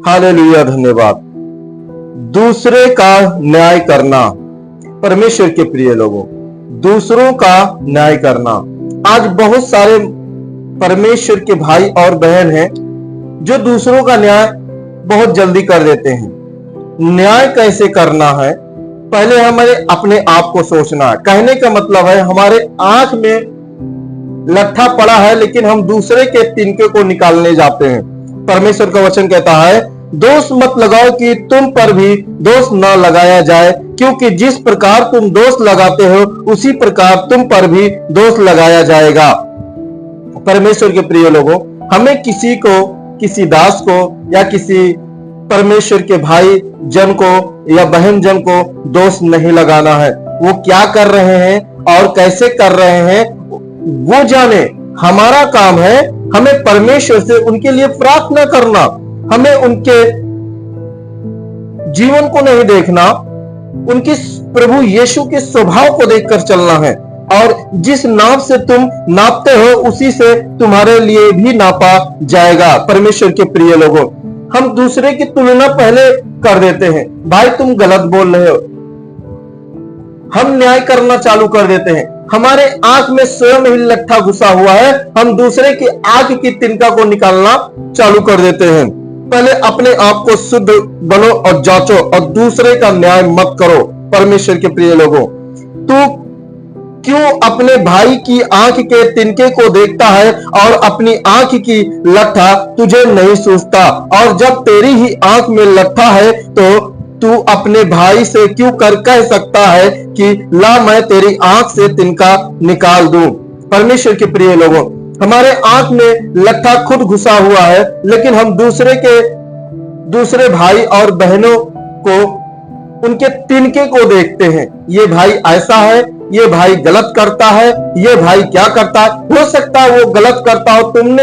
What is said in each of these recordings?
Hallelujah, धन्यवाद। दूसरे का न्याय करना। परमेश्वर के प्रिय लोगों, दूसरों का न्याय करना। आज बहुत सारे परमेश्वर के भाई और बहन हैं जो दूसरों का न्याय बहुत जल्दी कर देते हैं। न्याय कैसे करना है, पहले हमें अपने आप को सोचना है। कहने का मतलब है, हमारे आंख में लट्ठा पड़ा है लेकिन हम दूसरे के तिनके को निकालने जाते हैं। परमेश्वर का वचन कहता है, दोष मत लगाओ कि तुम पर भी दोष न लगाया जाए, क्योंकि जिस प्रकार तुम दोष लगाते हो उसी प्रकार तुम पर भी दोष लगाया जाएगा। परमेश्वर के प्रिय लोगों, हमें किसी को, किसी दास को या किसी परमेश्वर के भाई जन को या बहन जन को दोष नहीं लगाना है। वो क्या कर रहे हैं और कैसे कर रहे हैं वो जाने। हमारा काम है हमें परमेश्वर से उनके लिए प्रार्थना करना। हमें उनके जीवन को नहीं देखना, उनकी प्रभु यीशु के स्वभाव को देखकर चलना है। और जिस नाप से तुम नापते हो उसी से तुम्हारे लिए भी नापा जाएगा। परमेश्वर के प्रिय लोगों, हम दूसरे की तुलना पहले कर देते हैं। भाई तुम गलत बोल रहे हो, हम न्याय करना चालू कर देते हैं। हमारे आंख में स्वयं ही लट्ठा घुसा हुआ है, हम दूसरे की आंख की तिनका को निकालना चालू कर देते हैं। पहले अपने आप को शुद्ध बनो और जांचो और दूसरे का न्याय मत करो। परमेश्वर के प्रिय लोगों, तू क्यों अपने भाई की आंख के तिनके को देखता है और अपनी आंख की लट्ठा तुझे नहीं सूझता? और जब तेरी ही आंख में लट्ठा है तो तू अपने भाई से क्यों कह सकता है कि ला मैं तेरी आंख से तिनका निकाल दूं? परमेश्वर के प्रिय लोगों, हमारे आंख में लट्ठा खुद घुसा हुआ है लेकिन हम दूसरे भाई और बहनों को उनके तिनके को देखते हैं। ये भाई ऐसा है, ये भाई गलत करता है, ये भाई क्या करता है। हो सकता है वो गलत करता हो, तुम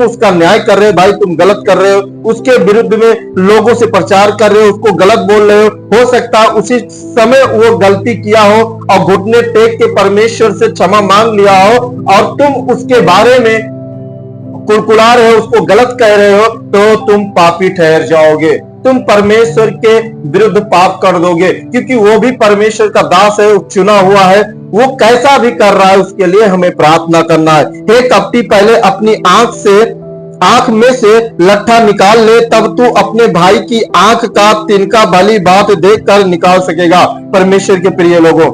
उसका न्याय कर रहे हो, भाई तुम गलत कर रहे हो, उसके विरुद्ध में लोगों से प्रचार कर रहे हो, उसको गलत बोल रहे हो सकता है उसी समय वो गलती किया हो और घुटने टेक के परमेश्वर से क्षमा मांग लिया हो और तुम उसके बारे में कुड़कुड़ा रहे हो, उसको गलत कह रहे हो, तो तुम पापी ठहर जाओगे। तुम परमेश्वर के विरुद्ध पाप कर दोगे, क्योंकि वो भी परमेश्वर का दास है, चुना हुआ है। वो कैसा भी कर रहा है उसके लिए हमें प्रार्थना करना है। हे कपटी, पहले अपनी आंख में से लट्ठा निकाल ले, तब तू अपने भाई की आंख का तिनका भली बात देख कर निकाल सकेगा। परमेश्वर के प्रिय लोगों,